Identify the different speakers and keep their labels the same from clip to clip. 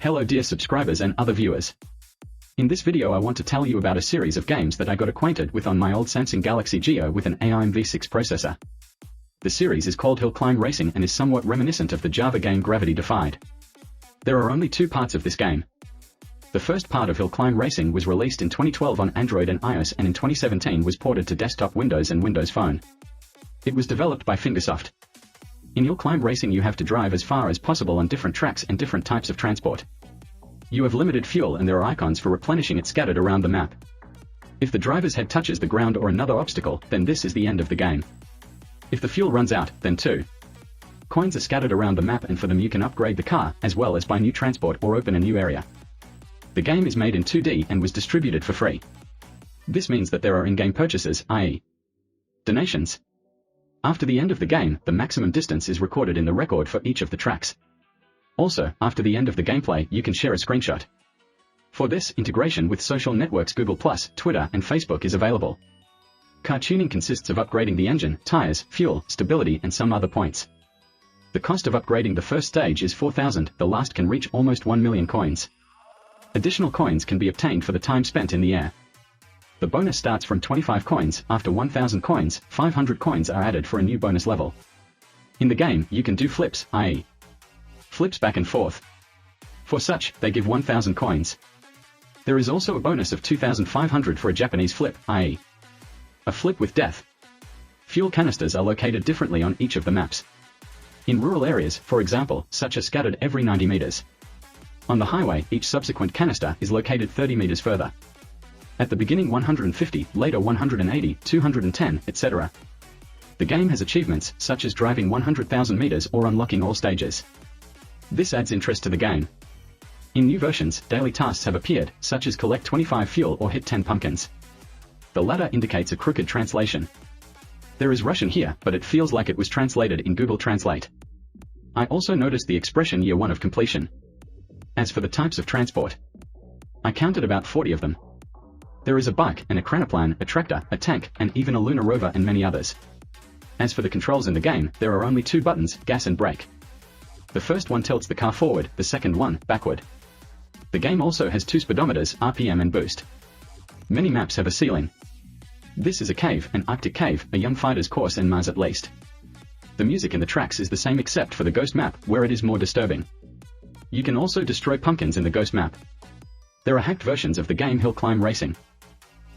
Speaker 1: Hello dear subscribers and other viewers. In this video I want to tell you about a series of games that I got acquainted with on my old Samsung Galaxy Geo with an AIM V6 processor. The series is called Hill Climb Racing and is somewhat reminiscent of the Java game Gravity Defied. There are only two parts of this game. The first part of Hill Climb Racing was released in 2012 on Android and iOS and in 2017 was ported to desktop Windows and Windows Phone. It was developed by Fingersoft. In Hill Climb Racing you have to drive as far as possible on different tracks and different types of transport. You have limited fuel and there are icons for replenishing it scattered around the map. If the driver's head touches the ground or another obstacle, then this is the end of the game. If the fuel runs out, then 2 coins are scattered around the map and for them you can upgrade the car, as well as buy new transport or open a new area. The game is made in 2D and was distributed for free. This means that there are in-game purchases, i.e. donations. After the end of the game, the maximum distance is recorded in the record for each of the tracks. Also, after the end of the gameplay, you can share a screenshot. For this, integration with social networks Google+, Twitter, and Facebook is available. Car tuning consists of upgrading the engine, tires, fuel, stability, and some other points. The cost of upgrading the first stage is 4,000, the last can reach almost 1 million coins. Additional coins can be obtained for the time spent in the air. The bonus starts from 25 coins, after 1,000 coins, 500 coins are added for a new bonus level. In the game, you can do flips, i.e. flips back and forth. For such, they give 1,000 coins. There is also a bonus of 2,500 for a Japanese flip, i.e. a flip with death. Fuel canisters are located differently on each of the maps. In rural areas, for example, such are scattered every 90 meters. On the highway, each subsequent canister is located 30 meters further. At the beginning 150, later 180, 210, etc. The game has achievements, such as driving 100,000 meters or unlocking all stages. This adds interest to the game. In new versions, daily tasks have appeared, such as collect 25 fuel or hit 10 pumpkins. The latter indicates a crooked translation. There is Russian here, but it feels like it was translated in Google Translate. I also noticed the expression year 1 of completion. As for the types of transport, I counted about 40 of them. There is a bike, an ekranoplan, a tractor, a tank, and even a lunar rover and many others. As for the controls in the game, there are only 2 buttons, gas and brake. The first one tilts the car forward, the second one, backward. The game also has 2 speedometers, RPM and boost. Many maps have a ceiling. This is a cave, an Arctic cave, a young fighter's course and Mars at least. The music in the tracks is the same except for the ghost map, where it is more disturbing. You can also destroy pumpkins in the ghost map. There are hacked versions of the game Hill Climb Racing.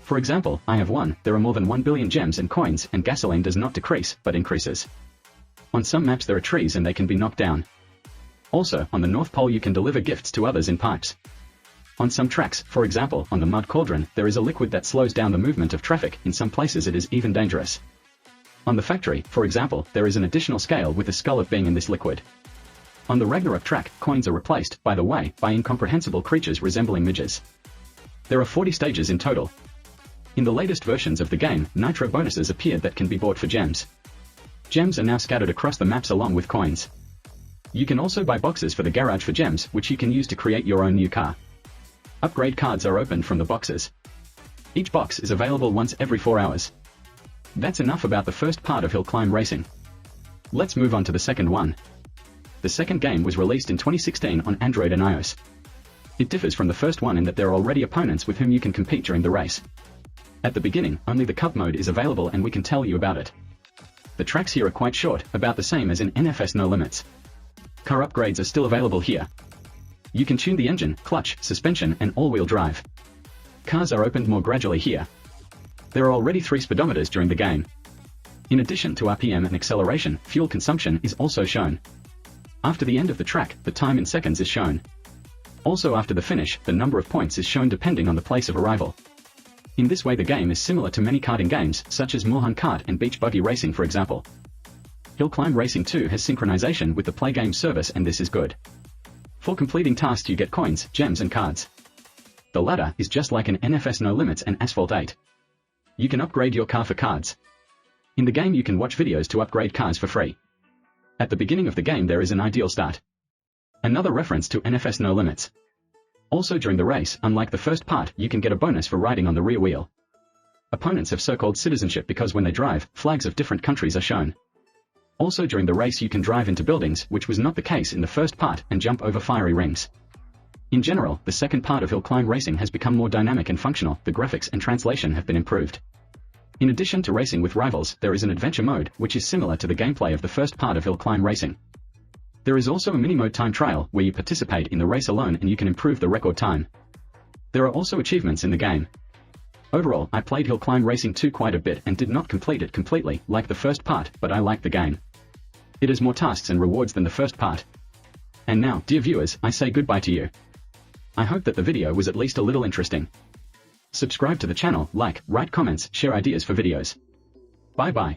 Speaker 1: For example, I have one, there are more than 1 billion gems and coins, and gasoline does not decrease, but increases. On some maps there are trees and they can be knocked down. Also, on the North Pole you can deliver gifts to others in pipes. On some tracks, for example, on the Mud Cauldron, there is a liquid that slows down the movement of traffic, in some places it is even dangerous. On the Factory, for example, there is an additional scale with the skull of being in this liquid. On the Ragnarok track, coins are replaced, by the way, by incomprehensible creatures resembling midges. There are 40 stages in total. In the latest versions of the game, nitro bonuses appeared that can be bought for gems. Gems are now scattered across the maps along with coins. You can also buy boxes for the garage for gems, which you can use to create your own new car. Upgrade cards are opened from the boxes. Each box is available once every 4 hours. That's enough about the first part of Hill Climb Racing. Let's move on to the second one. The second game was released in 2016 on Android and iOS. It differs from the first one in that there are already opponents with whom you can compete during the race. At the beginning, only the Cup mode is available and we can tell you about it. The tracks here are quite short, about the same as in NFS No Limits. Car upgrades are still available here. You can tune the engine, clutch, suspension, and all-wheel drive. Cars are opened more gradually here. There are already 3 speedometers during the game. In addition to RPM and acceleration, fuel consumption is also shown. After the end of the track, the time in seconds is shown. Also after the finish, the number of points is shown depending on the place of arrival. In this way the game is similar to many karting games, such as Mulholland Kart and Beach Buggy Racing for example. Hill Climb Racing 2 has synchronization with the Play Game service and this is good. For completing tasks you get coins, gems and cards. The latter is just like an NFS No Limits and Asphalt 8. You can upgrade your car for cards. In the game you can watch videos to upgrade cars for free. At the beginning of the game there is an ideal start. Another reference to NFS No Limits. Also during the race, unlike the first part, you can get a bonus for riding on the rear wheel. Opponents have so-called citizenship because when they drive, flags of different countries are shown. Also during the race you can drive into buildings, which was not the case in the first part, and jump over fiery rings. In general, the second part of Hill Climb Racing has become more dynamic and functional, the graphics and translation have been improved. In addition to racing with rivals, there is an adventure mode, which is similar to the gameplay of the first part of Hill Climb Racing. There is also a mini-mode time trial, where you participate in the race alone and you can improve the record time. There are also achievements in the game. Overall, I played Hill Climb Racing 2 quite a bit and did not complete it completely, like the first part, but I liked the game. It has more tasks and rewards than the first part. And now, dear viewers, I say goodbye to you. I hope that the video was at least a little interesting. Subscribe to the channel, like, write comments, share ideas for videos. Bye bye.